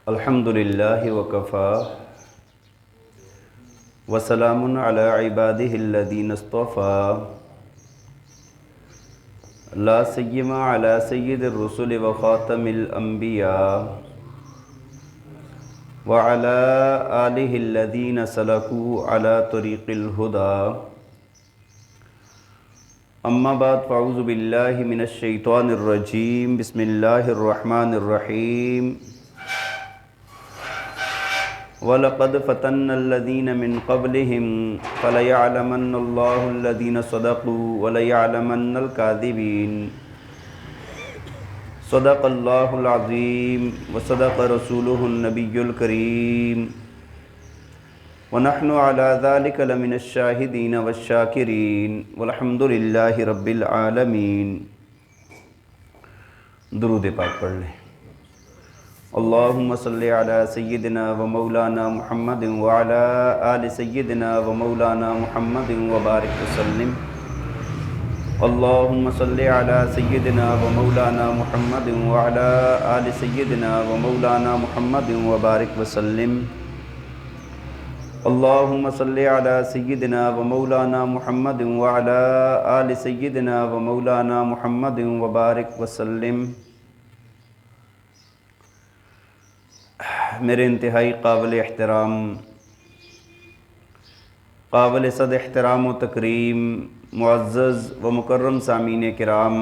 الحمدللہ وکفا وسلام علی عبادہ الذین اصطفیٰ لا سیما علی سید الرسل وخاتم الانبیاء وعلی آلہ الذین سلکوا علی طریق الہدی اما بعد فاعوذ باللہ من الشیطان الرجیم بسم اللہ الرحمن الرحیم وَلَقَدْ فَتَنَّ الَّذِينَ مِن قَبْلِهِمْ فَلَيَعْلَمَنَّ اللَّهُ الَّذِينَ صَدَقُوا وَلَيَعْلَمَنَّ الْكَاذِبِينَ صدق اللہ العظیم وصدق رسولہ النبی الکریم ونحن علی ذلک لمن الشاہدین والشاکرین والحمد للہ رب العالمین۔ درود پاک پڑھ لیں۔ اللہم صلی علی سیدنا و مولانا محمد وعلی آل سیدنا و مولانا محمد وبارک وسلم۔ اللہم صلی علی سیدنا و مولانا محمد وعلی آل سیدنا و مولانا محمد وبارک وسلم۔ اللہم صلی علی سیدنا و مولانا محمد وعلی آل سیدنا و مولانا محمد وبارک وسلم۔ میرے انتہائی قابل احترام، قابل صد احترام و تکریم، معزز و مکرم سامعین کرام،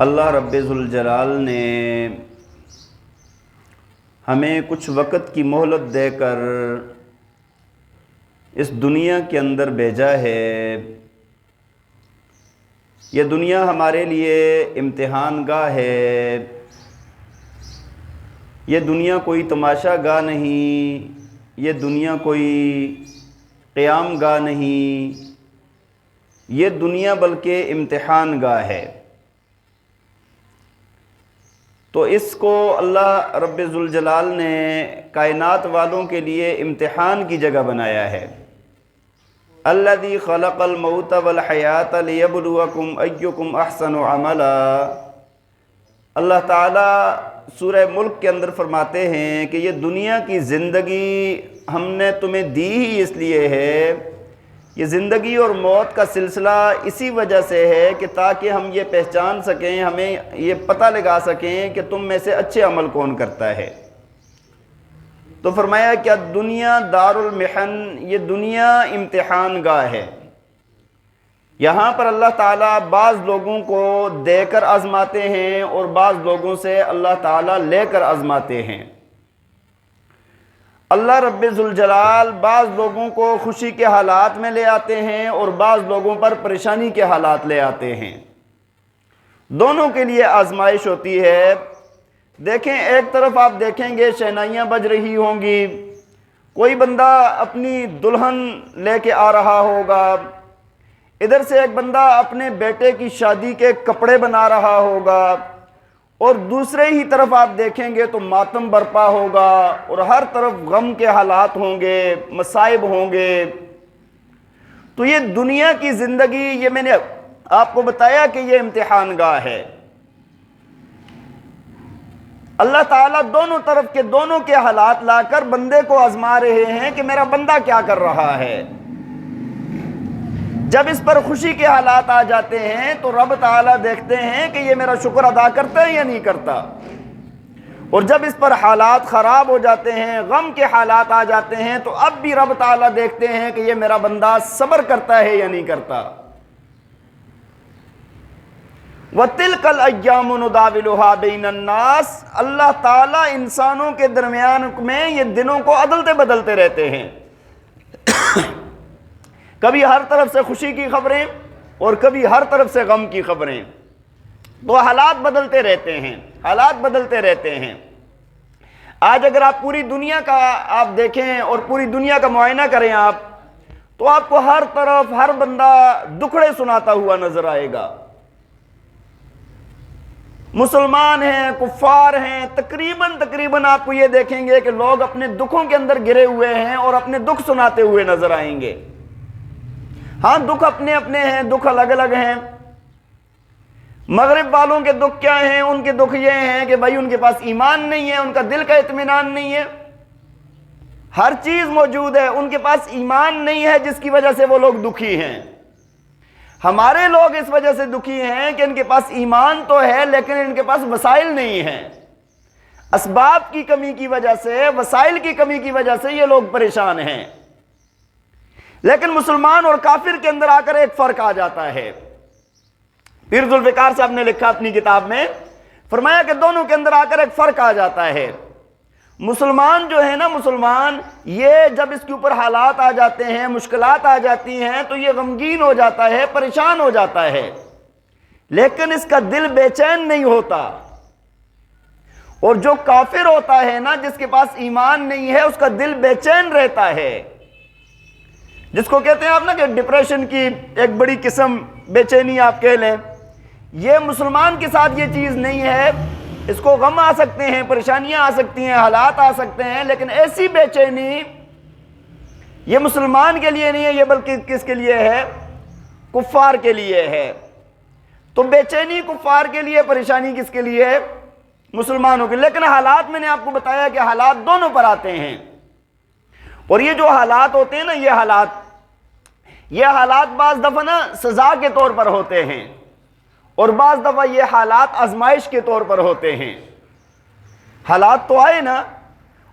اللہ رب ذوالجلال نے ہمیں کچھ وقت کی مہلت دے کر اس دنیا کے اندر بھیجا ہے۔ یہ دنیا ہمارے لیے امتحان گاہ ہے، یہ دنیا کوئی تماشا گاہ نہیں، یہ دنیا کوئی قیام گاہ نہیں، یہ دنیا بلکہ امتحان گاہ ہے۔ تو اس کو اللہ رب ذوالجلال نے کائنات والوں کے لیے امتحان کی جگہ بنایا ہے۔ الذی خلق الموت والحیات لیبلوکم ایکم احسن عملا۔ اللہ تعالیٰ سورہ ملک کے اندر فرماتے ہیں کہ یہ دنیا کی زندگی ہم نے تمہیں دی ہی اس لیے ہے، یہ زندگی اور موت کا سلسلہ اسی وجہ سے ہے کہ تاکہ ہم یہ پہچان سکیں، ہمیں یہ پتہ لگا سکیں کہ تم میں سے اچھے عمل کون کرتا ہے۔ تو فرمایا کہ دنیا دار المحن، یہ دنیا امتحان گاہ ہے۔ یہاں پر اللہ تعالیٰ بعض لوگوں کو دے کر آزماتے ہیں اور بعض لوگوں سے اللہ تعالیٰ لے کر آزماتے ہیں۔ اللہ رب ذوالجلال بعض لوگوں کو خوشی کے حالات میں لے آتے ہیں اور بعض لوگوں پر پریشانی کے حالات لے آتے ہیں۔ دونوں کے لیے آزمائش ہوتی ہے۔ دیکھیں، ایک طرف آپ دیکھیں گے شہنائیاں بج رہی ہوں گی، کوئی بندہ اپنی دلہن لے کے آ رہا ہوگا، ادھر سے ایک بندہ اپنے بیٹے کی شادی کے کپڑے بنا رہا ہوگا، اور دوسرے ہی طرف آپ دیکھیں گے تو ماتم برپا ہوگا اور ہر طرف غم کے حالات ہوں گے، مصائب ہوں گے۔ تو یہ دنیا کی زندگی، یہ میں نے آپ کو بتایا کہ یہ امتحان گاہ ہے۔ اللہ تعالیٰ دونوں طرف کے دونوں کے حالات لا کر بندے کو آزما رہے ہیں کہ میرا بندہ کیا کر رہا ہے۔ جب اس پر خوشی کے حالات آ جاتے ہیں تو رب تعالیٰ دیکھتے ہیں کہ یہ میرا شکر ادا کرتا ہے یا نہیں کرتا، اور جب اس پر حالات خراب ہو جاتے ہیں، غم کے حالات آ جاتے ہیں، تو اب بھی رب تعالیٰ دیکھتے ہیں کہ یہ میرا بندہ صبر کرتا ہے یا نہیں کرتا۔ وَتِلْكَ الْأَيَّامُ نُدَاوِلُهَا بَيْنَ النَّاسِ، اللہ تعالیٰ انسانوں کے درمیان میں یہ دنوں کو عدلتے بدلتے رہتے ہیں۔ کبھی ہر طرف سے خوشی کی خبریں اور کبھی ہر طرف سے غم کی خبریں، تو حالات بدلتے رہتے ہیں، حالات بدلتے رہتے ہیں۔ آج اگر آپ پوری دنیا کا آپ دیکھیں اور پوری دنیا کا معائنہ کریں آپ، تو آپ کو ہر طرف ہر بندہ دکھڑے سناتا ہوا نظر آئے گا۔ مسلمان ہیں، کفار ہیں، تقریباً آپ کو یہ دیکھیں گے کہ لوگ اپنے دکھوں کے اندر گرے ہوئے ہیں اور اپنے دکھ سناتے ہوئے نظر آئیں گے۔ ہاں، دکھ اپنے اپنے ہیں، دکھ الگ الگ ہیں، مغرب والوں کے دکھ کیا ہیں؟ ان کے دکھ یہ ہیں کہ بھائی ان کے پاس ایمان نہیں ہے، ان کا دل کا اطمینان نہیں ہے، ہر چیز موجود ہے، ان کے پاس ایمان نہیں ہے، جس کی وجہ سے وہ لوگ دکھی ہیں۔ ہمارے لوگ اس وجہ سے دکھی ہیں کہ ان کے پاس ایمان تو ہے لیکن ان کے پاس وسائل نہیں ہیں، اسباب کی کمی کی وجہ سے، وسائل کی کمی کی وجہ سے یہ لوگ پریشان ہیں۔ لیکن مسلمان اور کافر کے اندر آ کر ایک فرق آ جاتا ہے۔ پیر ذوالفقار صاحب نے لکھا اپنی کتاب میں، فرمایا کہ دونوں کے اندر آ کر ایک فرق آ جاتا ہے۔ مسلمان جو ہے نا، مسلمان یہ جب اس کے اوپر حالات آ جاتے ہیں، مشکلات آ جاتی ہیں تو یہ غمگین ہو جاتا ہے، پریشان ہو جاتا ہے، لیکن اس کا دل بے چین نہیں ہوتا۔ اور جو کافر ہوتا ہے نا، جس کے پاس ایمان نہیں ہے، اس کا دل بے چین رہتا ہے، جس کو کہتے ہیں آپ نا کہ ڈپریشن کی ایک بڑی قسم بے چینی آپ کہہ لیں۔ یہ مسلمان کے ساتھ یہ چیز نہیں ہے، اس کو غم آ سکتے ہیں، پریشانیاں آ سکتی ہیں، حالات آ سکتے ہیں، لیکن ایسی بے چینی یہ مسلمان کے لیے نہیں ہے، یہ بلکہ کس کے لیے ہے؟ کفار کے لیے ہے۔ تو بے چینی کفار کے لیے، پریشانی کس کے لیے ہے؟ مسلمانوں کے۔ لیکن حالات میں نے آپ کو بتایا کہ حالات دونوں پر آتے ہیں، اور یہ جو حالات ہوتے ہیں نا، یہ حالات بعض دفعہ نا سزا کے طور پر ہوتے ہیں، اور بعض دفعہ یہ حالات آزمائش کے طور پر ہوتے ہیں۔ حالات تو آئے نا،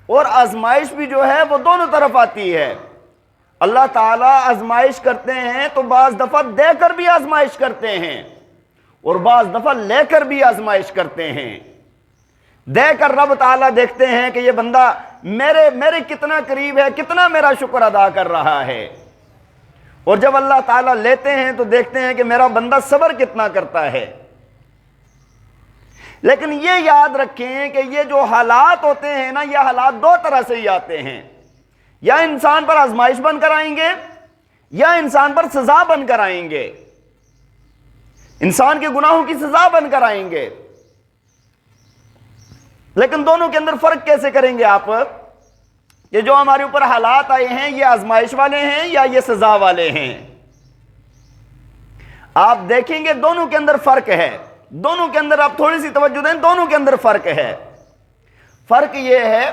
اور آزمائش بھی جو ہے وہ دونوں طرف آتی ہے۔ اللہ تعالیٰ آزمائش کرتے ہیں تو بعض دفعہ دے کر بھی آزمائش کرتے ہیں، اور بعض دفعہ لے کر بھی آزمائش کرتے ہیں۔ دے کر رب تعالیٰ دیکھتے ہیں کہ یہ بندہ میرے کتنا قریب ہے، کتنا میرا شکر ادا کر رہا ہے، اور جب اللہ تعالیٰ لیتے ہیں تو دیکھتے ہیں کہ میرا بندہ صبر کتنا کرتا ہے۔ لیکن یہ یاد رکھیں کہ یہ جو حالات ہوتے ہیں نا، یہ حالات دو طرح سے ہی آتے ہیں، یا انسان پر آزمائش بن کر آئیں گے، یا انسان پر سزا بن کر آئیں گے، انسان کے گناہوں کی سزا بن کر آئیں گے۔ لیکن دونوں کے اندر فرق کیسے کریں گے آپ؟ کہ جو ہمارے اوپر حالات آئے ہیں یہ آزمائش والے ہیں یا یہ سزا والے ہیں؟ آپ دیکھیں گے دونوں کے اندر فرق ہے، دونوں کے اندر آپ تھوڑی سی توجہ دیں، دونوں کے اندر فرق ہے۔ فرق یہ ہے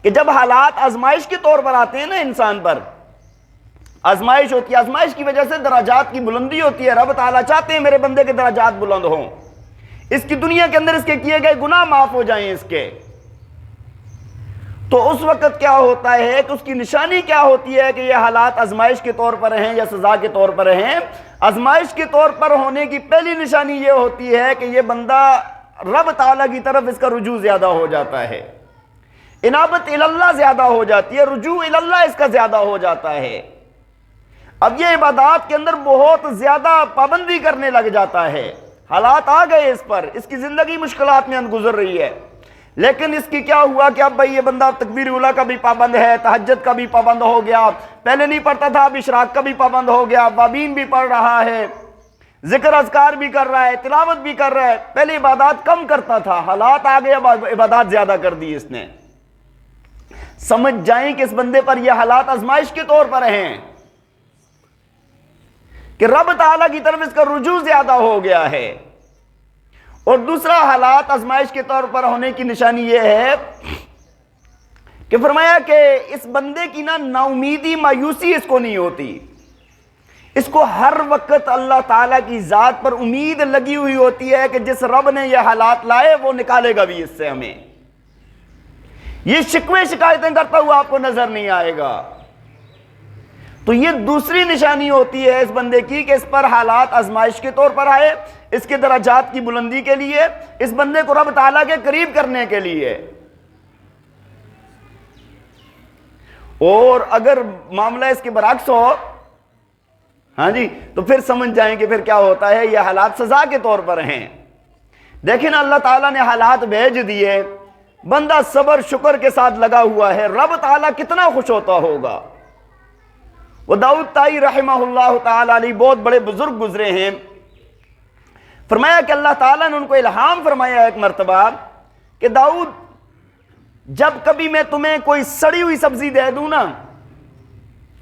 کہ جب حالات آزمائش کے طور پر آتے ہیں نا، انسان پر آزمائش ہوتی ہے، آزمائش کی وجہ سے درجات کی بلندی ہوتی ہے، رب تعالیٰ چاہتے ہیں میرے بندے کے درجات بلند ہوں، اس کی دنیا کے اندر اس کے کیے گئے گناہ معاف ہو جائیں اس کے۔ تو اس وقت کیا ہوتا ہے کہ اس کی نشانی کیا ہوتی ہے کہ یہ حالات آزمائش کے طور پر ہیں یا سزا کے طور پر ہیں؟ آزمائش کے طور پر ہونے کی پہلی نشانی یہ ہوتی ہے کہ یہ بندہ رب تعالیٰ کی طرف اس کا رجوع زیادہ ہو جاتا ہے، انابت اللہ زیادہ ہو جاتی ہے، رجوع اللہ اس کا زیادہ ہو جاتا ہے۔ اب یہ عبادات کے اندر بہت زیادہ پابندی کرنے لگ جاتا ہے، حالات آ گئے اس پر، اس کی زندگی مشکلات میں گزر رہی ہے، لیکن اس کی کیا ہوا کہ اب بھائی یہ بندہ تکبیر اولیٰ کا بھی پابند ہے، تہجد کا بھی پابند ہو گیا، پہلے نہیں پڑھتا تھا اب اشراق کا بھی پابند ہو گیا، وابین بھی پڑھ رہا ہے، ذکر اذکار بھی کر رہا ہے، تلاوت بھی کر رہا ہے۔ پہلے عبادات کم کرتا تھا، حالات آ گئے اب عبادات زیادہ کر دی اس نے۔ سمجھ جائیں کہ اس بندے پر یہ حالات آزمائش کے طور پر ہیں، کہ رب تعالیٰ کی طرف اس کا رجوع زیادہ ہو گیا ہے۔ اور دوسرا حالات آزمائش کے طور پر ہونے کی نشانی یہ ہے کہ فرمایا کہ اس بندے کی نا امیدی، مایوسی اس کو نہیں ہوتی، اس کو ہر وقت اللہ تعالیٰ کی ذات پر امید لگی ہوئی ہوتی ہے کہ جس رب نے یہ حالات لائے وہ نکالے گا بھی اس سے ہمیں۔ یہ شکوے شکایتیں کرتا ہوا آپ کو نظر نہیں آئے گا۔ تو یہ دوسری نشانی ہوتی ہے اس بندے کی کہ اس پر حالات آزمائش کے طور پر آئے، اس کے درجات کی بلندی کے لیے، اس بندے کو رب تعالیٰ کے قریب کرنے کے لیے۔ اور اگر معاملہ اس کے برعکس ہو، ہاں جی، تو پھر سمجھ جائیں کہ پھر کیا ہوتا ہے، یہ حالات سزا کے طور پر ہیں۔ دیکھیں نا، اللہ تعالیٰ نے حالات بھیج دیے، بندہ صبر شکر کے ساتھ لگا ہوا ہے، رب تعالیٰ کتنا خوش ہوتا ہوگا۔ وہ داؤد طائی رحمہ اللہ تعالیٰ علیہ بہت بڑے بزرگ گزرے ہیں، فرمایا کہ اللہ تعالیٰ نے ان کو الہام فرمایا ایک مرتبہ کہ داؤد، جب کبھی میں تمہیں کوئی سڑی ہوئی سبزی دے دوں نا،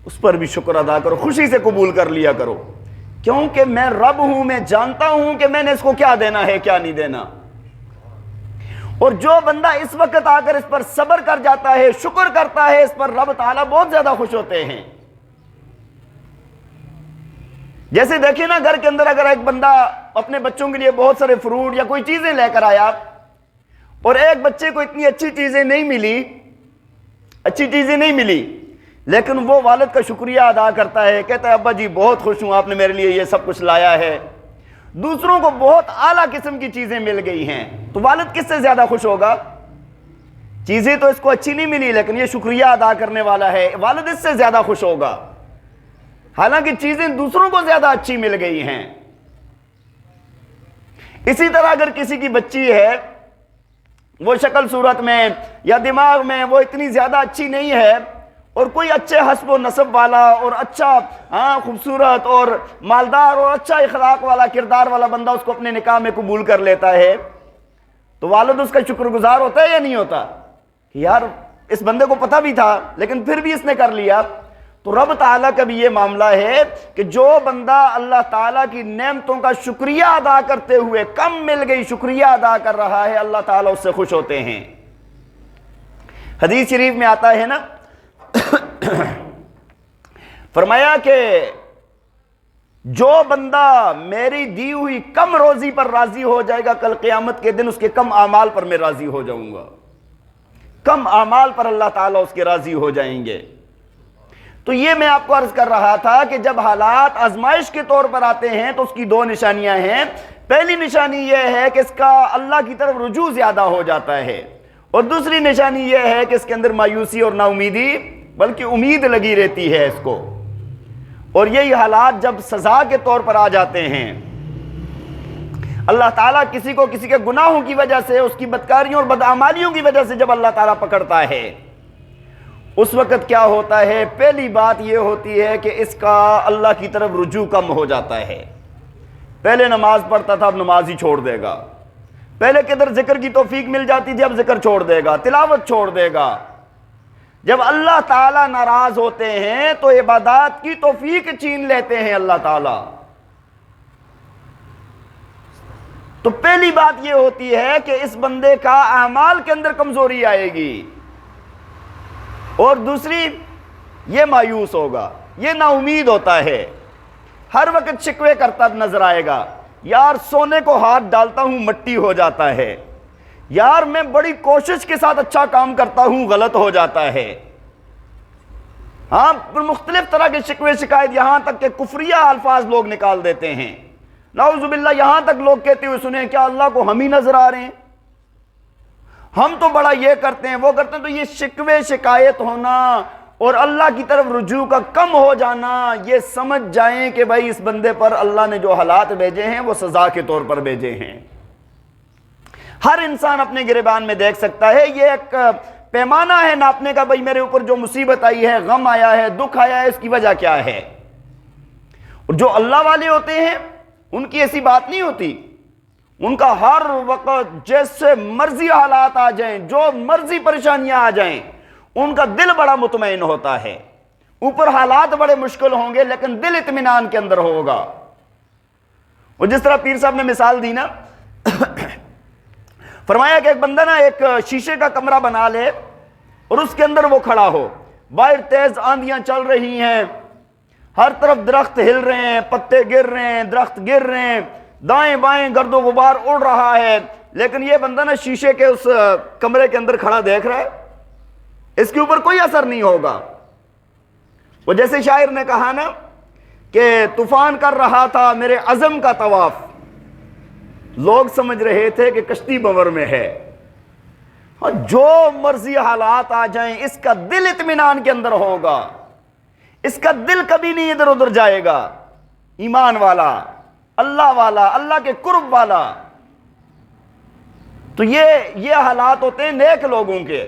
اس پر بھی شکر ادا کرو، خوشی سے قبول کر لیا کرو۔ کیونکہ میں رب ہوں، میں جانتا ہوں کہ میں نے اس کو کیا دینا ہے کیا نہیں دینا۔ اور جو بندہ اس وقت آ کر اس پر صبر کر جاتا ہے، شکر کرتا ہے، اس پر رب تعالیٰ بہت زیادہ خوش ہوتے ہیں۔ جیسے دیکھیں نا، گھر کے اندر اگر ایک بندہ اپنے بچوں کے لیے بہت سارے فروٹ یا کوئی چیزیں لے کر آیا اور ایک بچے کو اتنی اچھی چیزیں نہیں ملی، لیکن وہ والد کا شکریہ ادا کرتا ہے، کہتا ہے ابا جی بہت خوش ہوں آپ نے میرے لیے یہ سب کچھ لایا ہے۔ دوسروں کو بہت اعلیٰ قسم کی چیزیں مل گئی ہیں، تو والد کس سے زیادہ خوش ہوگا؟ چیزیں تو اس کو اچھی نہیں ملی لیکن یہ شکریہ ادا کرنے والا ہے، والد اس سے زیادہ خوش ہوگا، حالانکہ چیزیں دوسروں کو زیادہ اچھی مل گئی ہیں۔ اسی طرح اگر کسی کی بچی ہے، وہ شکل صورت میں یا دماغ میں وہ اتنی زیادہ اچھی نہیں ہے، اور کوئی اچھے حسب و نسب والا اور اچھا خوبصورت اور مالدار اور اچھا اخلاق والا کردار والا بندہ اس کو اپنے نکاح میں قبول کر لیتا ہے، تو والد اس کا شکر گزار ہوتا ہے یا نہیں ہوتا؟ یار اس بندے کو پتہ بھی تھا لیکن پھر بھی اس نے کر لیا۔ تو رب تعالیٰ کا بھی یہ معاملہ ہے کہ جو بندہ اللہ تعالیٰ کی نعمتوں کا شکریہ ادا کرتے ہوئے کم مل گئی شکریہ ادا کر رہا ہے، اللہ تعالیٰ اس سے خوش ہوتے ہیں۔ حدیث شریف میں آتا ہے نا، فرمایا کہ جو بندہ میری دی ہوئی کم روزی پر راضی ہو جائے گا، کل قیامت کے دن اس کے کم اعمال پر میں راضی ہو جاؤں گا، کم اعمال پر اللہ تعالیٰ اس کے راضی ہو جائیں گے۔ تو یہ میں آپ کو عرض کر رہا تھا کہ جب حالات آزمائش کے طور پر آتے ہیں تو اس کی دو نشانیاں ہیں۔ پہلی نشانی یہ ہے کہ اس کا اللہ کی طرف رجوع زیادہ ہو جاتا ہے، اور دوسری نشانی یہ ہے کہ اس کے اندر مایوسی اور نا امیدی بلکہ امید لگی رہتی ہے اس کو۔ اور یہی حالات جب سزا کے طور پر آ جاتے ہیں، اللہ تعالیٰ کسی کو کسی کے گناہوں کی وجہ سے، اس کی بدکاریوں اور بدعمالیوں کی وجہ سے جب اللہ تعالیٰ پکڑتا ہے، اس وقت کیا ہوتا ہے؟ پہلی بات یہ ہوتی ہے کہ اس کا اللہ کی طرف رجوع کم ہو جاتا ہے۔ پہلے نماز پڑھتا تھا، اب نماز ہی چھوڑ دے گا۔ پہلے کدھر ذکر کی توفیق مل جاتی تھی، اب ذکر چھوڑ دے گا، تلاوت چھوڑ دے گا۔ جب اللہ تعالیٰ ناراض ہوتے ہیں تو عبادات کی توفیق چھین لیتے ہیں اللہ تعالیٰ۔ تو پہلی بات یہ ہوتی ہے کہ اس بندے کا اعمال کے اندر کمزوری آئے گی، اور دوسری یہ مایوس ہوگا، یہ نا امید ہوتا ہے، ہر وقت شکوے کرتا نظر آئے گا، یار سونے کو ہاتھ ڈالتا ہوں مٹی ہو جاتا ہے، یار میں بڑی کوشش کے ساتھ اچھا کام کرتا ہوں غلط ہو جاتا ہے۔ ہاں مختلف طرح کے شکوے شکایت، یہاں تک کہ کفریہ الفاظ لوگ نکال دیتے ہیں، نعوذ باللہ، یہاں تک لوگ کہتے ہوئے سنیں کیا اللہ کو ہم ہی نظر آ رہے ہیں، ہم تو بڑا یہ کرتے ہیں وہ کرتے ہیں۔ تو یہ شکوے شکایت ہونا اور اللہ کی طرف رجوع کا کم ہو جانا، یہ سمجھ جائیں کہ بھائی اس بندے پر اللہ نے جو حالات بھیجے ہیں وہ سزا کے طور پر بھیجے ہیں۔ ہر انسان اپنے گریبان میں دیکھ سکتا ہے، یہ ایک پیمانہ ہے ناپنے کا، بھائی میرے اوپر جو مصیبت آئی ہے، غم آیا ہے، دکھ آیا ہے، اس کی وجہ کیا ہے۔ اور جو اللہ والے ہوتے ہیں ان کی ایسی بات نہیں ہوتی، ان کا ہر وقت جیسے مرضی حالات آ جائیں، جو مرضی پریشانیاں آ جائیں، ان کا دل بڑا مطمئن ہوتا ہے۔ اوپر حالات بڑے مشکل ہوں گے لیکن دل اطمینان کے اندر ہوگا۔ اور جس طرح پیر صاحب نے مثال دی نا، فرمایا کہ ایک بندہ نا ایک شیشے کا کمرہ بنا لے اور اس کے اندر وہ کھڑا ہو، باہر تیز آندیاں چل رہی ہیں، ہر طرف درخت ہل رہے ہیں، پتے گر رہے ہیں، درخت گر رہے ہیں، دائیں بائیں گرد و غبار اڑ رہا ہے، لیکن یہ بندہ نا شیشے کے اس کمرے کے اندر کھڑا دیکھ رہا ہے، اس کے اوپر کوئی اثر نہیں ہوگا۔ وہ جیسے شاعر نے کہا نا کہ طوفان کر رہا تھا میرے عزم کا طواف، لوگ سمجھ رہے تھے کہ کشتی بور میں ہے۔ اور جو مرضی حالات آ جائیں اس کا دل اطمینان کے اندر ہوگا، اس کا دل کبھی نہیں ادھر ادھر جائے گا، ایمان والا، اللہ والا، اللہ کے قرب والا۔ تو یہ حالات ہوتے ہیں نیک لوگوں کے۔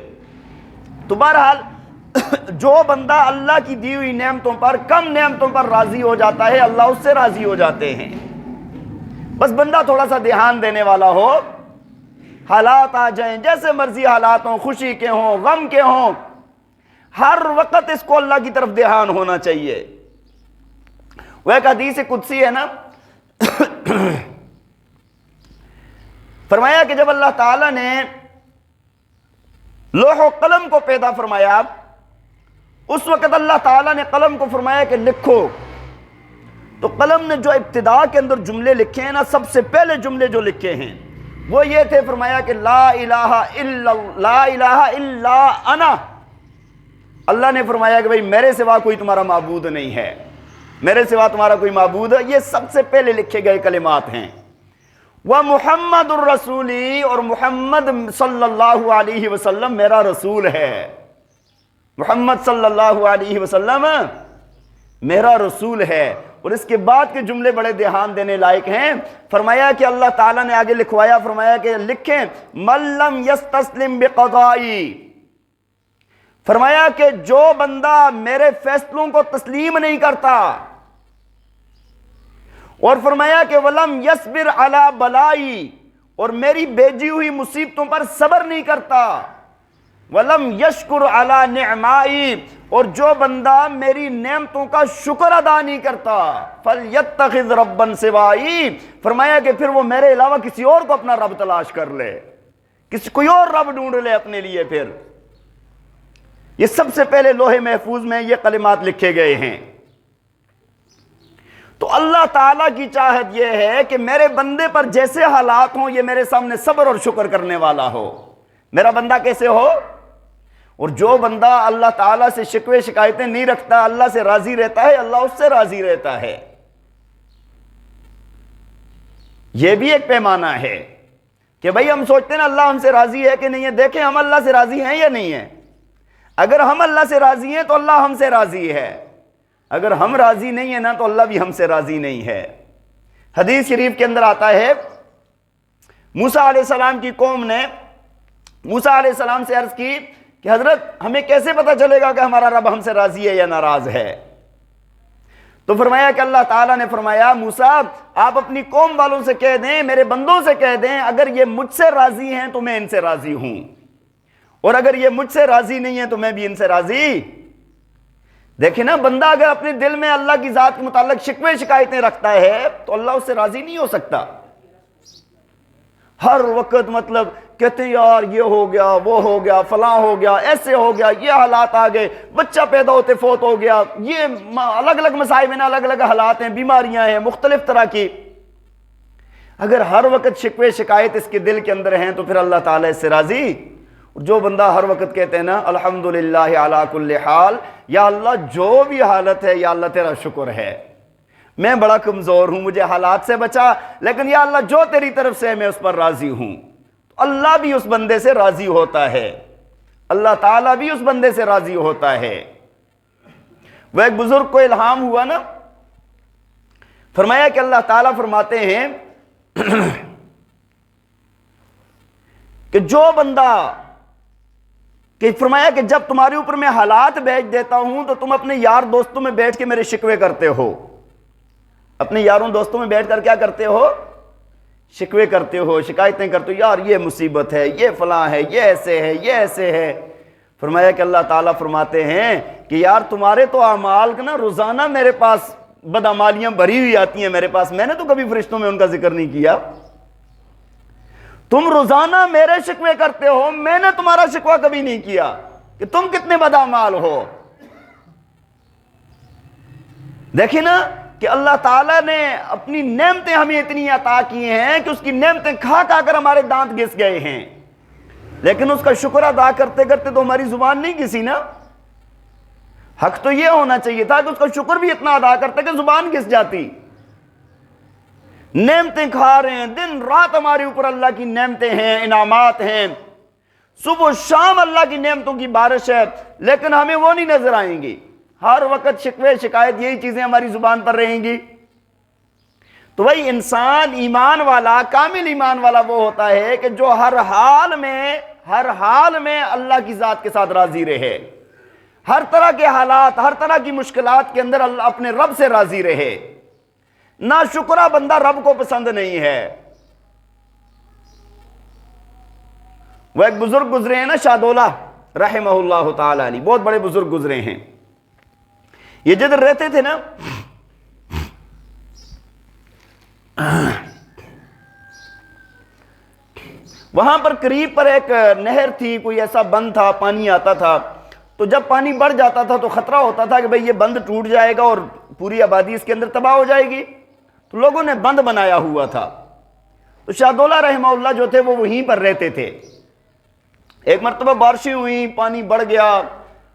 تو بہرحال جو بندہ اللہ کی دی ہوئی نعمتوں پر، کم نعمتوں پر راضی ہو جاتا ہے، اللہ اس سے راضی ہو جاتے ہیں۔ بس بندہ تھوڑا سا دھیان دینے والا ہو، حالات آ جائیں جیسے مرضی حالات ہوں، خوشی کے ہوں، غم کے ہوں، ہر وقت اس کو اللہ کی طرف دھیان ہونا چاہیے۔ وہ ایک حدیث قدسی ہے نا، فرمایا کہ جب اللہ تعالیٰ نے لوح و قلم کو پیدا فرمایا، اس وقت اللہ تعالیٰ نے قلم کو فرمایا کہ لکھو، تو قلم نے جو ابتدا کے اندر جملے لکھے ہیں نا، سب سے پہلے جملے جو لکھے ہیں وہ یہ تھے، فرمایا کہ لا الہ الا انا۔ اللہ نے فرمایا کہ بھئی میرے سوا کوئی تمہارا معبود نہیں ہے، میرے سوا تمہارا کوئی معبود ہے، یہ سب سے پہلے لکھے گئے کلمات ہیں۔ وَمُحَمَّدُ الرَّسُولِ، اور محمد صلی اللہ علیہ وسلم میرا رسول ہے، محمد صلی اللہ علیہ وسلم میرا رسول ہے۔ اور اس کے بعد کے جملے بڑے دھیان دینے لائق ہیں، فرمایا کہ اللہ تعالیٰ نے آگے لکھوایا، فرمایا کہ لکھیں مَن لَّمْ يَسْتَسْلِمْ بِقَضَائِي، فرمایا کہ جو بندہ میرے فیصلوں کو تسلیم نہیں کرتا، اور فرمایا کہ وَلَمْ يَصْبِرْ عَلَى بَلَائِي، اور میری بھیجی ہوئی مصیبتوں پر صبر نہیں کرتا، وَلَمْ يَشْكُرْ عَلَى نِعْمَائِي، اور جو بندہ میری نعمتوں کا شکر ادا نہیں کرتا، فَلْيَتَّخِذْ رَبًّا سِوَائِي، فرمایا کہ پھر وہ میرے علاوہ کسی اور کو اپنا رب تلاش کر لے، کوئی اور رب ڈھونڈ لے اپنے لیے۔ پھر یہ سب سے پہلے لوح محفوظ میں یہ کلمات لکھے گئے ہیں۔ تو اللہ تعالیٰ کی چاہت یہ ہے کہ میرے بندے پر جیسے حالات ہوں، یہ میرے سامنے صبر اور شکر کرنے والا ہو۔ میرا بندہ کیسے ہو؟ اور جو بندہ اللہ تعالیٰ سے شکوے شکایتیں نہیں رکھتا، اللہ سے راضی رہتا ہے، اللہ اس سے راضی رہتا ہے۔ یہ بھی ایک پیمانہ ہے کہ بھئی ہم سوچتے ہیں نا اللہ ہم سے راضی ہے کہ نہیں ہے، دیکھیں ہم اللہ سے راضی ہیں یا نہیں ہیں۔ اگر ہم اللہ سے راضی ہیں تو اللہ ہم سے راضی ہے، اگر ہم راضی نہیں ہیں نا تو اللہ بھی ہم سے راضی نہیں ہے۔ حدیث شریف کے اندر آتا ہے، موسیٰ علیہ السلام کی قوم نے موسیٰ علیہ السلام سے عرض کی کہ حضرت ہمیں کیسے پتہ چلے گا کہ ہمارا رب ہم سے راضی ہے یا ناراض ہے؟ تو فرمایا کہ اللہ تعالیٰ نے فرمایا موسیٰ آپ اپنی قوم والوں سے کہہ دیں، میرے بندوں سے کہہ دیں، اگر یہ مجھ سے راضی ہیں تو میں ان سے راضی ہوں، اور اگر یہ مجھ سے راضی نہیں ہے تو میں بھی ان سے راضی۔ دیکھیں نا، بندہ اگر اپنے دل میں اللہ کی ذات کے متعلق شکوے شکایتیں رکھتا ہے تو اللہ اس سے راضی نہیں ہو سکتا۔ ہر وقت مطلب کہتے ہیں یار یہ ہو گیا، وہ ہو گیا، فلاں ہو گیا، ایسے ہو گیا، یہ حالات آ گئے، بچہ پیدا ہوتے فوت ہو گیا، یہ الگ الگ مسائل میں الگ الگ حالات ہیں، بیماریاں ہیں مختلف طرح کی۔ اگر ہر وقت شکوے شکایت اس کے دل کے اندر ہیں تو پھر اللہ تعالیٰ اس سے راضی؟ جو بندہ ہر وقت کہتے ہیں نا الحمدللہ علی کل حال، یا اللہ جو بھی حالت ہے یا اللہ تیرا شکر ہے، میں بڑا کمزور ہوں، مجھے حالات سے بچا، لیکن یا اللہ جو تیری طرف سے ہے میں اس پر راضی ہوں، اللہ بھی اس بندے سے راضی ہوتا ہے، اللہ تعالیٰ بھی اس بندے سے راضی ہوتا ہے۔ وہ ایک بزرگ کو الہام ہوا نا، فرمایا کہ اللہ تعالیٰ فرماتے ہیں کہ جو بندہ کہ فرمایا کہ جب تمہارے اوپر میں حالات بھیج دیتا ہوں تو تم اپنے یار دوستوں میں بیٹھ کے میرے شکوے کرتے ہو، اپنے یاروں دوستوں میں بیٹھ کر کیا کرتے ہو؟ شکوے کرتے ہو، شکایتیں کرتے ہو، یار یہ مصیبت ہے، یہ فلاں ہے، یہ ایسے ہے، یہ ایسے ہے۔ فرمایا کہ اللہ تعالیٰ فرماتے ہیں کہ یار تمہارے تو اعمال نا روزانہ میرے پاس بدعمالیاں بھری ہوئی آتی ہیں میرے پاس، میں نے تو کبھی فرشتوں میں ان کا ذکر نہیں کیا، تم روزانہ میرے شکوے کرتے ہو، میں نے تمہارا شکوہ کبھی نہیں کیا کہ تم کتنے بدعمال ہو۔ دیکھیں نا کہ اللہ تعالیٰ نے اپنی نعمتیں ہمیں اتنی عطا کی ہیں کہ اس کی نعمتیں کھا کھا کر ہمارے دانت گھس گئے ہیں، لیکن اس کا شکر ادا کرتے کرتے تو ہماری زبان نہیں گھسی نا۔ حق تو یہ ہونا چاہیے تھا کہ اس کا شکر بھی اتنا ادا کرتے کہ زبان گھس جاتی۔ نعمتیں کھا رہے ہیں، دن رات ہمارے اوپر اللہ کی نعمتیں ہیں، انعامات ہیں، صبح و شام اللہ کی نعمتوں کی بارش ہے، لیکن ہمیں وہ نہیں نظر آئیں گی۔ ہر وقت شکوے شکایت یہی چیزیں ہماری زبان پر رہیں گی۔ تو وہی انسان ایمان والا، کامل ایمان والا وہ ہوتا ہے کہ جو ہر حال میں اللہ کی ذات کے ساتھ راضی رہے، ہر طرح کے حالات، ہر طرح کی مشکلات کے اندر اللہ اپنے رب سے راضی رہے۔ نا شکرہ بندہ رب کو پسند نہیں ہے۔ وہ ایک بزرگ گزرے ہیں نا، شاہ دولہ رحمہ اللہ تعالی علیہ، بہت بڑے بزرگ گزرے ہیں۔ یہ جدھر رہتے تھے نا، وہاں پر قریب پر ایک نہر تھی، کوئی ایسا بند تھا، پانی آتا تھا، تو جب پانی بڑھ جاتا تھا تو خطرہ ہوتا تھا کہ بھئی یہ بند ٹوٹ جائے گا اور پوری آبادی اس کے اندر تباہ ہو جائے گی، تو لوگوں نے بند بنایا ہوا تھا۔ تو شاہ دولہ رحمہ اللہ جو تھے وہ وہیں پر رہتے تھے۔ ایک مرتبہ بارشیں ہوئیں، پانی بڑھ گیا،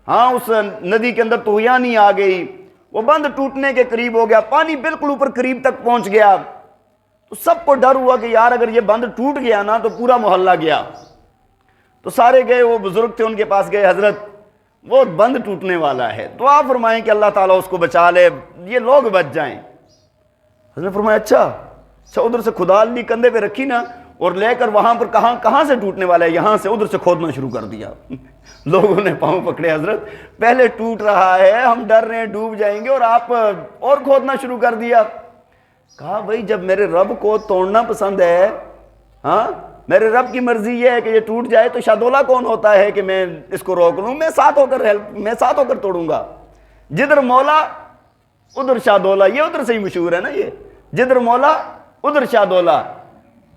اس ندی کے اندر طغیانی آ گئی، وہ بند ٹوٹنے کے قریب ہو گیا، پانی بالکل اوپر قریب تک پہنچ گیا، تو سب کو ڈر ہوا کہ یار اگر یہ بند ٹوٹ گیا نا تو پورا محلہ گیا۔ تو سارے گئے، وہ بزرگ تھے ان کے پاس گئے، حضرت وہ بند ٹوٹنے والا ہے، دعا فرمائیں کہ اللہ تعالیٰ اس کو بچا لے، یہ لوگ بچ جائیں۔ حضرت فرمایا اچھا ادھر سے کھدال لی، کندھے پہ رکھی نا، اور لے کر وہاں پر کہاں سے ٹوٹنے والا ہے، یہاں سے، ادھر سے کھودنا شروع کر دیا۔ لوگوں نے پاؤں پکڑے، حضرت پہلے ٹوٹ رہا ہے، ہم ڈر رہے ہیں ڈوب جائیں گے اور آپ اور کھودنا شروع کر دیا۔ کہا بھائی جب میرے رب کو توڑنا پسند ہے، میرے رب کی مرضی یہ ہے کہ یہ ٹوٹ جائے، تو شاہ دولہ کون ہوتا ہے کہ میں اس کو روک لوں؟ میں ساتھ ہو کر توڑوں گا۔ جدھر مولا ادھر شاہ دولہ، یہ ادھر سے ہی مشہور ہے نا، یہ جدھر مولا ادھر شاہ دولہ۔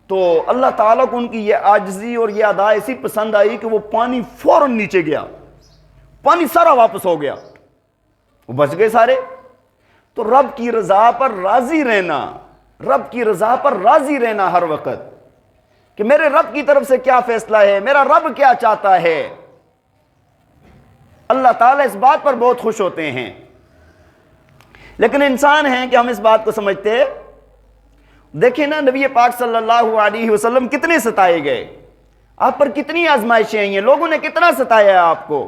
تو اللہ تعالیٰ کو ان کی یہ عاجزی اور یہ ادا ایسی پسند آئی کہ وہ پانی فوراً نیچے گیا، پانی سارا واپس ہو گیا، وہ بچ گئے سارے۔ تو رب کی رضا پر راضی رہنا، رب کی رضا پر راضی رہنا ہر وقت، کہ میرے رب کی طرف سے کیا فیصلہ ہے، میرا رب کیا چاہتا ہے، اللہ تعالیٰ اس بات پر بہت خوش ہوتے ہیں۔ لیکن انسان ہیں کہ ہم اس بات کو سمجھتے، دیکھیں نا نبی پاک صلی اللہ علیہ وسلم کتنے ستائے گئے، آپ پر کتنی آزمائشیں آئی ہیں، لوگوں نے کتنا ستایا ہے آپ کو،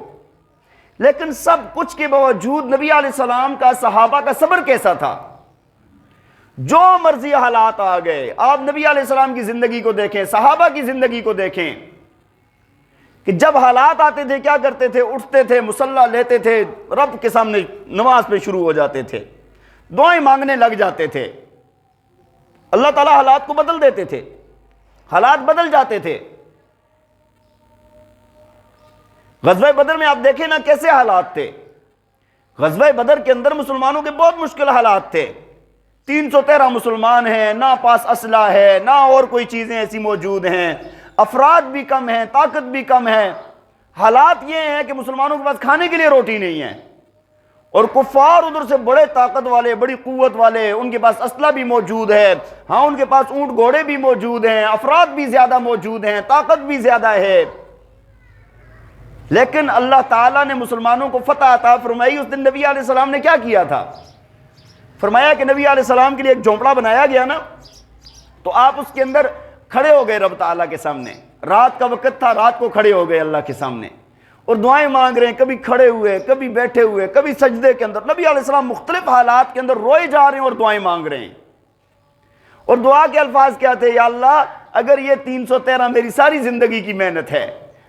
لیکن سب کچھ کے باوجود نبی علیہ السلام کا، صحابہ کا صبر کیسا تھا؟ جو مرضی حالات آ گئے، آپ نبی علیہ السلام کی زندگی کو دیکھیں، صحابہ کی زندگی کو دیکھیں، کہ جب حالات آتے تھے کیا کرتے تھے؟ اٹھتے تھے، مصلی لیتے تھے، رب کے سامنے نماز پہ شروع ہو جاتے تھے، دعائیں مانگنے لگ جاتے تھے، اللہ تعالیٰ حالات کو بدل دیتے تھے، حالات بدل جاتے تھے۔ غزوہ بدر میں آپ دیکھیں نا کیسے حالات تھے، غزوہ بدر کے اندر مسلمانوں کے بہت مشکل حالات تھے، 313 مسلمان ہیں، نہ پاس اسلحہ ہے، نہ اور کوئی چیزیں ایسی موجود ہیں، افراد بھی کم ہیں، طاقت بھی کم ہے، حالات یہ ہیں کہ مسلمانوں کے پاس کھانے کے لیے روٹی نہیں ہے، اور کفار ادھر سے بڑے طاقت والے، بڑی قوت والے، ان کے پاس اسلحہ بھی موجود ہے، ان کے پاس اونٹ گھوڑے بھی موجود ہیں، افراد بھی زیادہ موجود ہیں، طاقت بھی زیادہ ہے، لیکن اللہ تعالیٰ نے مسلمانوں کو فتح عطا فرمائی۔ اس دن نبی علیہ السلام نے کیا کیا تھا؟ فرمایا کہ نبی علیہ السلام کے لیے ایک جھونپڑا بنایا گیا نا، تو آپ اس کے اندر کھڑے ہو گئے رب تعالیٰ کے سامنے، رات کا وقت تھا، رات کو کھڑے ہو گئے اللہ کے سامنے اور دعائیں مانگ رہے ہیں، کبھی کھڑے ہوئے، کبھی بیٹھے ہوئے، کبھی سجدے کے اندر، نبی علیہ السلام مختلف حالات کے اندر روئے جا رہے ہیں اور دعائیں مانگ رہے ہیں، اور دعا کے الفاظ کیا تھے؟ یا اللہ اگر یہ 313 میری ساری زندگی کی محنت ہے،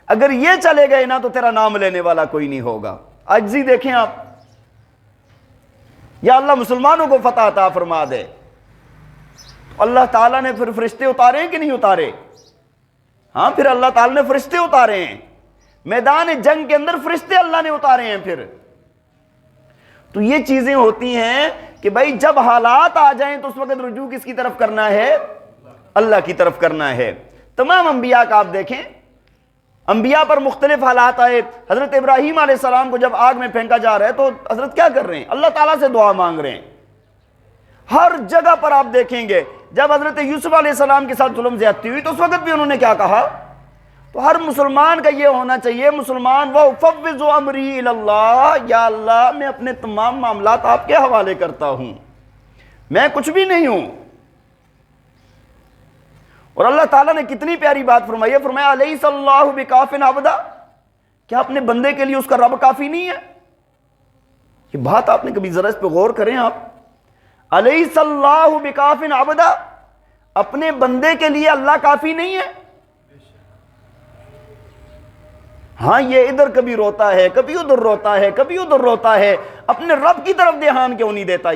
اگر یہ چلے گئے نا تو تیرا نام لینے والا کوئی نہیں ہوگا۔ عاجزی دیکھیں آپ، یا اللہ مسلمانوں کو فتح عطا فرما دے۔ اللہ تعالیٰ نے پھر فرشتے اتارے ہیں کہ نہیں اتارے؟ پھر اللہ تعالیٰ نے فرشتے اتارے ہیں، میدان جنگ کے اندر فرشتے اللہ نے اتارے ہیں۔ پھر تو یہ چیزیں ہوتی ہیں کہ بھائی جب حالات آ جائیں تو اس وقت رجوع کس کی طرف کرنا ہے؟ اللہ کی طرف کرنا ہے۔ تمام انبیاء کا آپ دیکھیں، انبیاء پر مختلف حالات آئے۔ حضرت ابراہیم علیہ السلام کو جب آگ میں پھینکا جا رہا ہے تو حضرت کیا کر رہے ہیں؟ اللہ تعالیٰ سے دعا مانگ رہے ہیں۔ ہر جگہ پر آپ دیکھیں گے جب حضرت یوسف علیہ السلام کے ساتھ ظلم زیادتی ہوئی تو اس وقت بھی انہوں نے کیا کہا؟ تو ہر مسلمان کا یہ ہونا چاہیے، مسلمان وَأُفَوِّضُ أَمْرِي إِلَى اللَّهِ، یا اللہ میں اپنے تمام معاملات آپ کے حوالے کرتا ہوں، میں کچھ بھی نہیں ہوں۔ اور اللہ تعالیٰ نے کتنی پیاری بات فرمائی ہے، فرمایا أَلَيْسَ اللَّهُ بِكَافٍ عَبْدًا، کیا اپنے بندے کے لیے اس کا رب کافی نہیں ہے؟ یہ بات آپ نے کبھی ذرا اس پہ غور کریں آپ، أَلَيْسَ اللَّهُ بِكَافٍ عَبْدًا، اپنے بندے کے لیے اللہ کافی نہیں ہے؟ یہ ادھر کبھی روتا ہے، کبھی ادھر روتا ہے، کبھی ادھر روتا ہے، اپنے رب کی طرف دھیان کیوں نہیں دیتا؟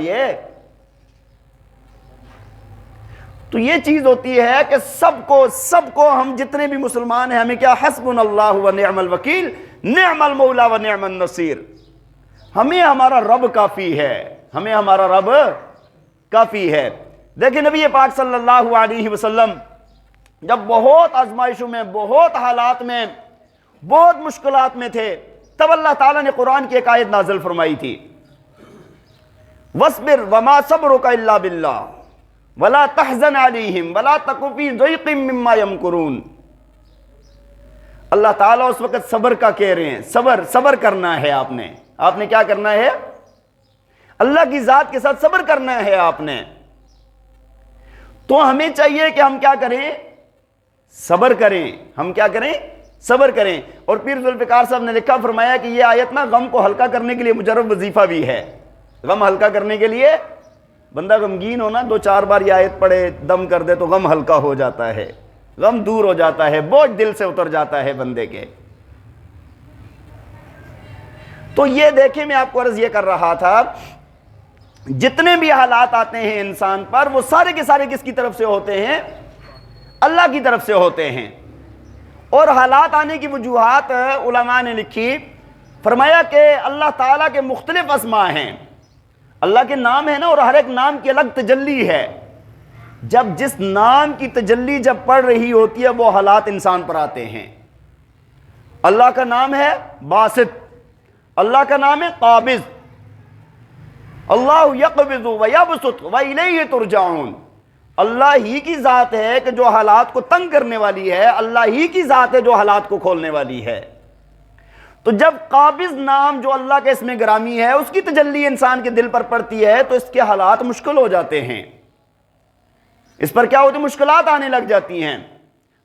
تو یہ چیز ہوتی ہے کہ سب کو ہم جتنے بھی مسلمان ہیں ہمیں کیا؟ حسبنا اللہ و نعم الوکیل، نعم المولا و نعم النصیر، ہمیں ہمارا رب کافی ہے، ہمیں ہمارا رب کافی ہے۔ دیکھیں نبی پاک صلی اللہ علیہ وسلم جب بہت آزمائشوں میں، بہت حالات میں، بہت مشکلات میں تھے، تب اللہ تعالیٰ نے قرآن کی ایک آیت نازل فرمائی تھی، وَاصْبِرْ وَمَا صَبْرُكَ إِلَّا بِاللَّهِ وَلَا تَحْزَنْ عَلَيْهِمْ وَلَا تَكُ فِي ضَيْقٍ مِّمَّا يَمْكُرُونَ۔ اللہ تعالیٰ اس وقت صبر کا کہہ رہے ہیں، صبر کرنا ہے آپ نے کیا کرنا ہے؟ اللہ کی ذات کے ساتھ صبر کرنا ہے آپ نے۔ تو ہمیں چاہیے کہ ہم کیا کریں؟ صبر کریں۔ ہم کیا کریں؟ صبر کریں۔ اور پیر ذوالفقار صاحب نے لکھا، فرمایا کہ یہ آیت نا غم کو ہلکا کرنے کے لیے مجرب وظیفہ بھی ہے۔ غم ہلکا کرنے کے لیے بندہ غمگین ہونا، 2-4 بار یہ آیت پڑھے، دم کر دے تو غم ہلکا ہو جاتا ہے، غم دور ہو جاتا ہے، بوجھ دل سے اتر جاتا ہے بندے کے۔ تو یہ دیکھیں، میں آپ کو عرض یہ کر رہا تھا، جتنے بھی حالات آتے ہیں انسان پر، وہ سارے کے سارے کس کی طرف سے ہوتے ہیں؟ اللہ کی طرف سے ہوتے ہیں۔ اور حالات آنے کی وجوہات علماء نے لکھی، فرمایا کہ اللہ تعالیٰ کے مختلف اسماء ہیں، اللہ کے نام ہے نا، اور ہر ایک نام کی الگ تجلی ہے۔ جب جس نام کی تجلی جب پڑ رہی ہوتی ہے، وہ حالات انسان پر آتے ہیں۔ اللہ کا نام ہے باسط، اللہ کا نام ہے قابض، اللہ یقبض ویبسط والیہ ترجعون۔ اللہ ہی کی ذات ہے کہ جو حالات کو تنگ کرنے والی ہے، اللہ ہی کی ذات ہے جو حالات کو کھولنے والی ہے۔ تو جب قابض نام جو اللہ کے اسم گرامی ہے، اس کی تجلی انسان کے دل پر پڑتی ہے، تو اس کے حالات مشکل ہو جاتے ہیں۔ اس پر کیا ہوتی ہے؟ مشکلات آنے لگ جاتی ہیں۔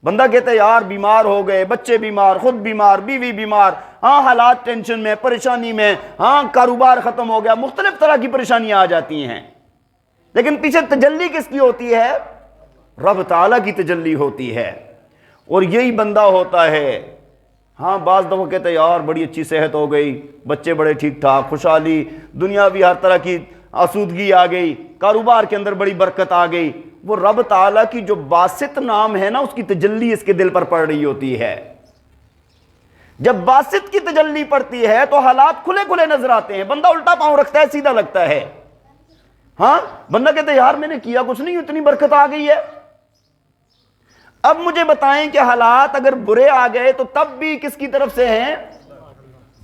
بندہ کہتا ہے یار بیمار ہو گئے، بچے بیمار، خود بیمار، بیوی بیمار، ہاں حالات ٹینشن میں، پریشانی میں، ہاں کاروبار ختم ہو گیا، مختلف طرح کی پریشانیاں آ جاتی ہیں۔ لیکن پیچھے تجلی کس کی ہوتی ہے؟ رب تعالیٰ کی تجلی ہوتی ہے۔ اور یہی بندہ ہوتا ہے، ہاں بعض دفعہ کہتے ہیں یار بڑی اچھی صحت ہو گئی، بچے بڑے ٹھیک ٹھاک، خوشحالی، دنیا بھی ہر طرح کی آسودگی آ گئی، کاروبار کے اندر بڑی برکت آ گئی۔ وہ رب تعالیٰ کی جو باسط نام ہے نا، اس کی تجلی اس کے دل پر پڑ رہی ہوتی ہے۔ جب باسط کی تجلی پڑتی ہے تو حالات کھلے کھلے نظر آتے ہیں، بندہ الٹا پاؤں رکھتا ہے، سیدھا لگتا ہے۔ ہاں بندہ کہتا ہے یار میں نے کیا کچھ نہیں، اتنی برکت آ گئی ہے۔ اب مجھے بتائیں کہ حالات اگر برے آ گئے تو تب بھی کس کی طرف سے ہیں؟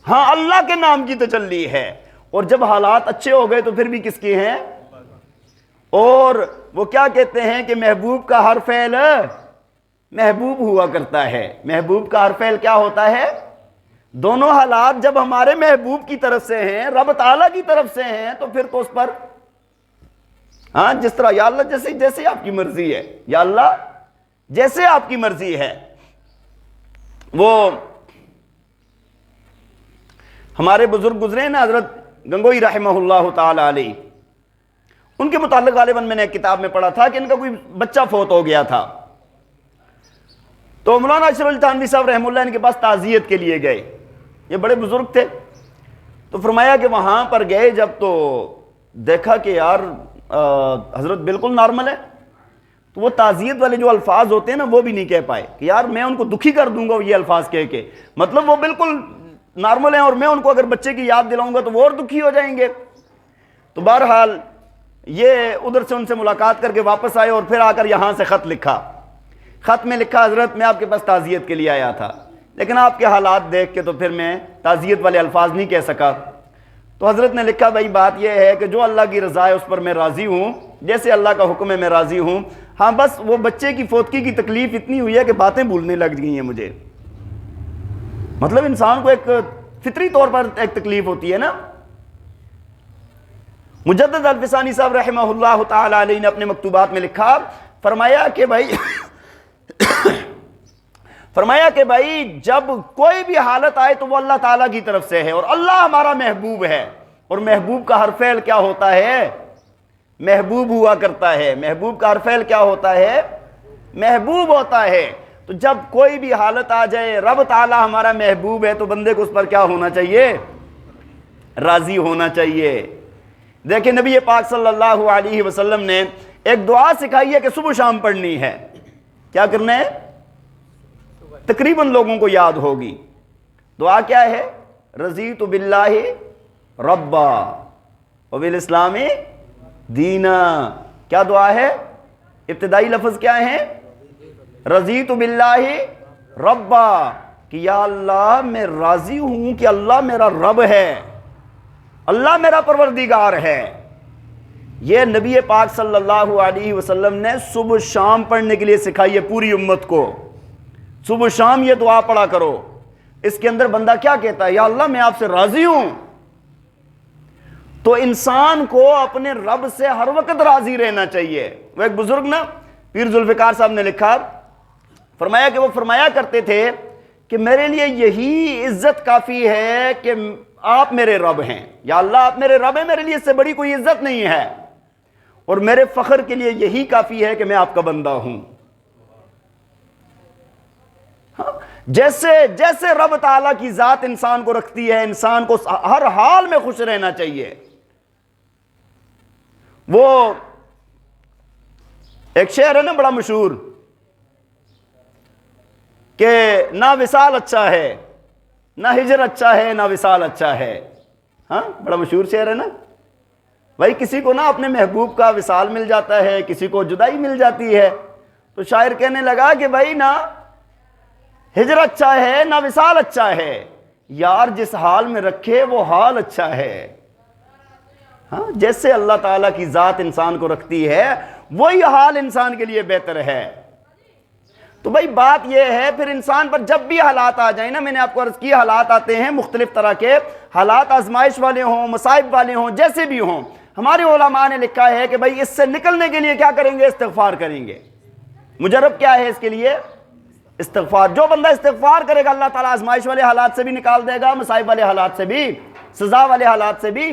ہاں اللہ کے نام کی تجلی ہے۔ اور جب حالات اچھے ہو گئے تو پھر بھی کس کی ہیں؟ اور وہ کیا کہتے ہیں کہ محبوب کا ہر فعل محبوب ہوا کرتا ہے۔ محبوب کا ہر فعل کیا ہوتا ہے؟ دونوں حالات جب ہمارے محبوب کی طرف سے ہیں، رب تعالیٰ کی طرف سے ہیں، تو پھر تو اس پر ہاں جس طرح یا اللہ جیسے آپ کی مرضی ہے، یا اللہ جیسے آپ کی مرضی ہے۔ وہ ہمارے بزرگ گزرے نا، حضرت گنگوئی رحمہ اللہ تعالی علیہ، ان کے متعلق غالباً میں نے ایک کتاب میں پڑھا تھا کہ ان کا کوئی بچہ فوت ہو گیا تھا، تو مولانا اشرف علی تھانوی صاحب رحمہ اللہ ان کے پاس تعزیت کے لیے گئے۔ یہ بڑے بزرگ تھے، تو فرمایا کہ وہاں پر گئے جب تو دیکھا کہ یار حضرت بالکل نارمل ہے، تو وہ تعزیت والے جو الفاظ ہوتے ہیں نا وہ بھی نہیں کہہ پائے کہ یار میں ان کو دکھی کر دوں گا یہ الفاظ کہہ کے، مطلب وہ بالکل نارمل ہیں اور میں ان کو اگر بچے کی یاد دلاؤں گا تو وہ اور دکھی ہو جائیں گے۔ تو بہرحال یہ ادھر سے ان سے ملاقات کر کے واپس آئے اور پھر آ کر یہاں سے خط لکھا۔ خط میں لکھا حضرت میں آپ کے پاس تعزیت کے لیے آیا تھا، لیکن آپ کے حالات دیکھ کے تو پھر میں تعزیت والے الفاظ نہیں کہہ سکا۔ تو حضرت نے لکھا بھائی بات یہ ہے کہ جو اللہ کی رضا ہے اس پر میں راضی ہوں، جیسے اللہ کا حکم ہے میں راضی ہوں، ہاں بس وہ بچے کی فوتگی کی تکلیف اتنی ہوئی ہے کہ باتیں بھولنے لگ گئی ہیں مجھے۔ مطلب انسان کو ایک فطری طور پر ایک تکلیف ہوتی ہے نا۔ مجدد الفسانی صاحب رحمہ اللہ تعالی علیہ نے اپنے مکتوبات میں لکھا، فرمایا کہ بھائی جب کوئی بھی حالت آئے تو وہ اللہ تعالیٰ کی طرف سے ہے، اور اللہ ہمارا محبوب ہے، اور محبوب کا ہر فعل کیا ہوتا ہے؟ محبوب ہوا کرتا ہے۔ محبوب کا ہر فعل کیا ہوتا ہے؟ محبوب ہوتا ہے۔ تو جب کوئی بھی حالت آ جائے، رب تعالیٰ ہمارا محبوب ہے، تو بندے کو اس پر کیا ہونا چاہیے؟ راضی ہونا چاہیے۔ دیکھیں نبی پاک صلی اللہ علیہ وسلم نے ایک دعا سکھائی ہے کہ صبح شام پڑھنی ہے۔ کیا کرنا ہے؟ تقریباً لوگوں کو یاد ہوگی۔ دعا کیا ہے؟ رضیت باللہ ربا وبالاسلام دینا۔ کیا دعا ہے؟ ابتدائی لفظ کیا ہیں؟ رضیت باللہ ربا، کہ یا اللہ میں راضی ہوں کہ اللہ میرا رب ہے، اللہ میرا پروردگار ہے۔ یہ نبی پاک صلی اللہ علیہ وسلم نے صبح شام پڑھنے کے لیے سکھائی ہے پوری امت کو، صبح شام یہ دعا پڑھا کرو۔ اس کے اندر بندہ کیا کہتا ہے؟ یا اللہ میں آپ سے راضی ہوں۔ تو انسان کو اپنے رب سے ہر وقت راضی رہنا چاہیے۔ وہ ایک بزرگ نا پیر ذوالفقار صاحب نے لکھا، فرمایا کہ وہ فرمایا کرتے تھے کہ میرے لیے یہی عزت کافی ہے کہ آپ میرے رب ہیں، یا اللہ آپ میرے رب ہیں، میرے لیے اس سے بڑی کوئی عزت نہیں ہے، اور میرے فخر کے لیے یہی کافی ہے کہ میں آپ کا بندہ ہوں۔ جیسے رب تعالیٰ کی ذات انسان کو رکھتی ہے، انسان کو ہر حال میں خوش رہنا چاہیے۔ وہ ایک شعر ہے نا بڑا مشہور کہ نہ وصال اچھا ہے، نہ ہجر اچھا ہے، نہ وصال اچھا ہے۔ ہاں بڑا مشہور شعر ہے نا بھائی، کسی کو نا اپنے محبوب کا وصال مل جاتا ہے، کسی کو جدائی مل جاتی ہے، تو شاعر کہنے لگا کہ بھائی نہ ہجر اچھا ہے نہ وصال اچھا ہے، یار جس حال میں رکھے وہ حال اچھا ہے۔ ہاں جیسے اللہ تعالیٰ کی ذات انسان کو رکھتی ہے وہی حال انسان کے لیے بہتر ہے۔ تو بھائی بات یہ ہے پھر انسان پر جب بھی حالات آ جائیں نا، میں نے آپ کو عرض کی حالات آتے ہیں مختلف طرح کے حالات، آزمائش والے ہوں، مصائب والے ہوں، جیسے بھی ہوں، ہمارے علماء نے لکھا ہے کہ بھائی اس سے نکلنے کے لیے کیا کریں گے؟ استغفار کریں گے۔ مجرب کیا ہے اس کے لیے؟ استغفار۔ جو بندہ استغفار کرے گا اللہ تعالیٰ آزمائش والے حالات سے بھی نکال دے گا، مصائب والے حالات سے بھی، سزا والے حالات سے بھی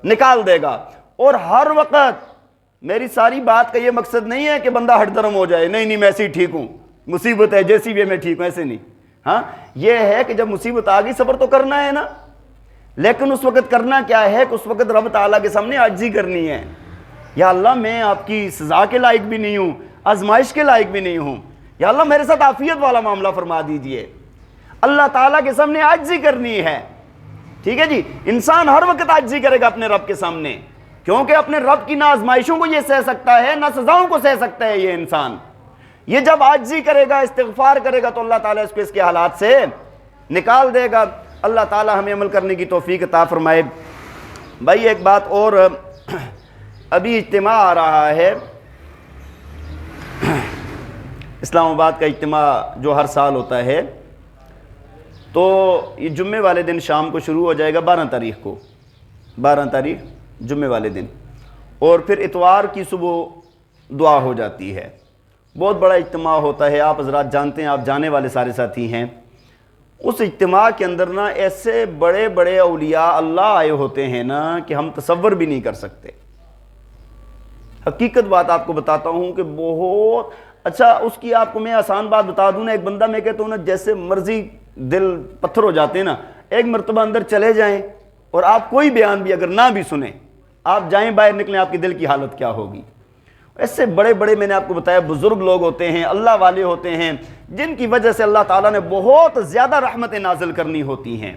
نکال دے گا۔ اور ہر وقت میری ساری بات کا یہ مقصد نہیں ہے کہ بندہ ہٹ درم ہو جائے، نہیں میں ایسے ہی ٹھیک ہوں، مصیبت ہے جیسی بھی ہے میں ٹھیک ہوں، ایسے نہیں۔ ہاں یہ ہے کہ جب مصیبت آ گئی صبر تو کرنا ہے نا، لیکن اس وقت کرنا کیا ہے کہ اس وقت رب تعالیٰ کے سامنے عاجزی کرنی ہے۔ یا اللہ میں آپ کی سزا کے لائق بھی نہیں ہوں، آزمائش کے لائق بھی نہیں ہوں، یا اللہ میرے ساتھ عافیت والا معاملہ فرما دیجئے۔ اللہ تعالیٰ کے سامنے عاجزی کرنی ہے، ٹھیک ہے جی۔ انسان ہر وقت عاجزی کرے گا اپنے رب کے سامنے، کیونکہ اپنے رب کی نہ آزمائشوں کو یہ سہ سکتا ہے نہ سزاؤں کو سہ سکتا ہے یہ انسان۔ یہ جب عاجزی کرے گا، استغفار کرے گا، تو اللہ تعالیٰ اس کو اس کے حالات سے نکال دے گا۔ اللہ تعالیٰ ہمیں عمل کرنے کی توفیق عطا فرمائے۔ بھائی ایک بات اور، ابھی اجتماع آ رہا ہے، اسلام آباد کا اجتماع جو ہر سال ہوتا ہے، تو یہ جمعے والے دن شام کو شروع ہو جائے گا، 12 تاریخ کو، 12 تاریخ جمعے والے دن، اور پھر اتوار کی صبح دعا ہو جاتی ہے۔ بہت بڑا اجتماع ہوتا ہے، آپ حضرات جانتے ہیں، آپ جانے والے سارے ساتھی ہیں۔ اس اجتماع کے اندر نا ایسے بڑے بڑے اولیاء اللہ آئے ہوتے ہیں نا کہ ہم تصور بھی نہیں کر سکتے۔ حقیقت بات آپ کو بتاتا ہوں کہ بہت اچھا، اس کی آپ کو میں آسان بات بتا دوں نا، ایک بندہ میں کہتا ہوں نا جیسے مرضی دل پتھر ہو جاتے ہیں نا، ایک مرتبہ اندر چلے جائیں اور آپ کوئی بیان بھی اگر نہ بھی سنیں، آپ جائیں باہر نکلیں، آپ کی دل کی حالت کیا ہوگی۔ ایسے بڑے بڑے میں نے آپ کو بتایا بزرگ لوگ ہوتے ہیں، اللہ والے ہوتے ہیں، جن کی وجہ سے اللہ تعالیٰ نے بہت زیادہ رحمتیں نازل کرنی ہوتی ہیں،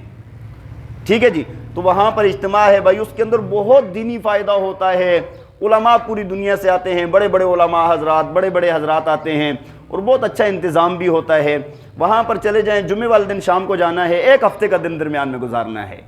ٹھیک ہے جی۔ تو وہاں پر اجتماع ہے بھائی، اس کے اندر بہت دینی فائدہ ہوتا ہے، علماء پوری دنیا سے آتے ہیں، بڑے بڑے علماء حضرات، بڑے بڑے حضرات آتے ہیں، اور بہت اچھا انتظام بھی ہوتا ہے۔ وہاں پر چلے جائیں، جمعے والے دن شام کو جانا ہے، ایک ہفتے کا دن درمیان میں گزارنا ہے،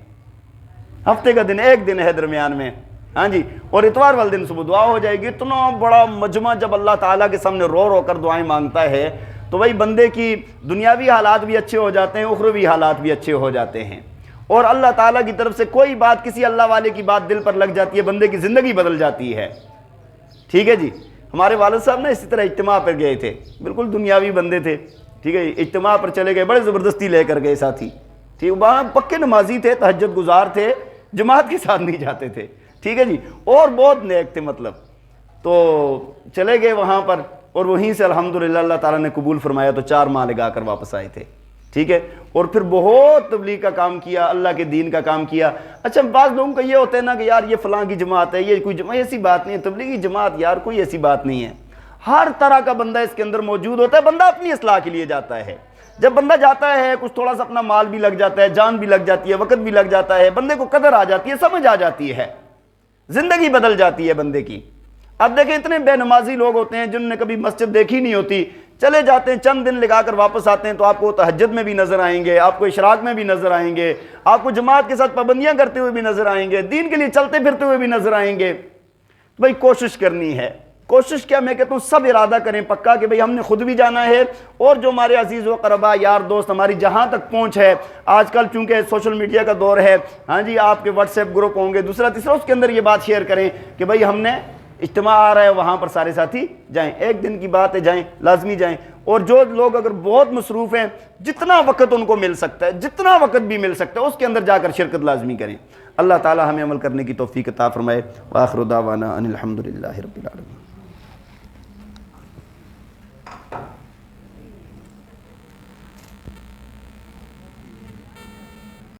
ہفتے کا دن ایک دن ہے درمیان میں، ہاں جی، اور اتوار والے دن صبح دعا ہو جائے گی۔ اتنا بڑا مجمع جب اللہ تعالیٰ کے سامنے رو رو کر دعائیں مانگتا ہے تو وہی بندے کی دنیاوی حالات بھی اچھے ہو جاتے ہیں، اخروی حالات بھی اچھے ہو جاتے ہیں، اور اللہ تعالیٰ کی طرف سے کوئی بات، کسی اللہ والے کی بات دل پر لگ جاتی ہے، بندے کی زندگی بدل جاتی ہے، ٹھیک ہے جی۔ ہمارے والد صاحب نا اسی طرح اجتماع پر گئے تھے، بالکل دنیاوی بندے تھے، ٹھیک ہے، اجتماع پر چلے گئے، بڑے زبردستی لے کر گئے ساتھی، ٹھیک، وہاں پکے نمازی تھے، تہجد گزار تھے، جماعت کے ساتھ نہیں جاتے تھے، ٹھیک ہے جی، اور بہت نیک تھے مطلب۔ تو چلے گئے وہاں پر، اور وہیں سے الحمدللہ اللہ تعالیٰ نے قبول فرمایا، تو 4 ماہ لگا کر واپس آئے تھے، ٹھیک ہے، اور پھر بہت تبلیغ کا کام کیا، اللہ کے دین کا کام کیا۔ اچھا بعض لوگوں کا یہ ہوتا ہے نا کہ یار یہ فلاں کی جماعت ہے، یہ کوئی جماعت، ایسی بات نہیں ہے، تبلیغی جماعت یار کوئی ایسی بات نہیں ہے، ہر طرح کا بندہ اس کے اندر موجود ہوتا ہے، بندہ اپنی اصلاح کے لیے جاتا ہے۔ جب بندہ جاتا ہے کچھ تھوڑا سا اپنا مال بھی لگ جاتا ہے، جان بھی لگ جاتی ہے، وقت بھی لگ جاتا ہے، بندے کو قدر آ جاتی ہے، سمجھ آ جاتی ہے، زندگی بدل جاتی ہے بندے کی۔ اب دیکھیں اتنے بے نمازی لوگ ہوتے ہیں جنہوں نے کبھی مسجد دیکھی نہیں ہوتی، چلے جاتے ہیں چند دن لگا کر واپس آتے ہیں تو آپ کو تہجد میں بھی نظر آئیں گے، آپ کو اشراق میں بھی نظر آئیں گے، آپ کو جماعت کے ساتھ پابندیاں کرتے ہوئے بھی نظر آئیں گے، دین کے لیے چلتے پھرتے ہوئے بھی نظر آئیں گے۔ بھائی کوشش کرنی ہے، کوشش کیا، میں کہتا ہوں سب ارادہ کریں پکا کہ بھئی ہم نے خود بھی جانا ہے، اور جو ہمارے عزیز و قربا یار دوست ہماری جہاں تک پہنچ ہے، آج کل چونکہ سوشل میڈیا کا دور ہے، ہاں جی آپ کے واٹس ایپ گروپ ہوں گے دوسرا تیسرا، اس کے اندر یہ بات شیئر کریں کہ بھئی ہم نے اجتماع آ رہا ہے وہاں پر سارے ساتھی جائیں، ایک دن کی بات ہے، جائیں، لازمی جائیں۔ اور جو لوگ اگر بہت مصروف ہیں، جتنا وقت ان کو مل سکتا ہے، جتنا وقت بھی مل سکتا ہے، اس کے اندر جا کر شرکت لازمی کریں۔ اللہ تعالی ہمیں عمل کرنے کی توفیق عطا فرمائے۔ وآخر دعوانا ان الحمد للہ رب العالمین۔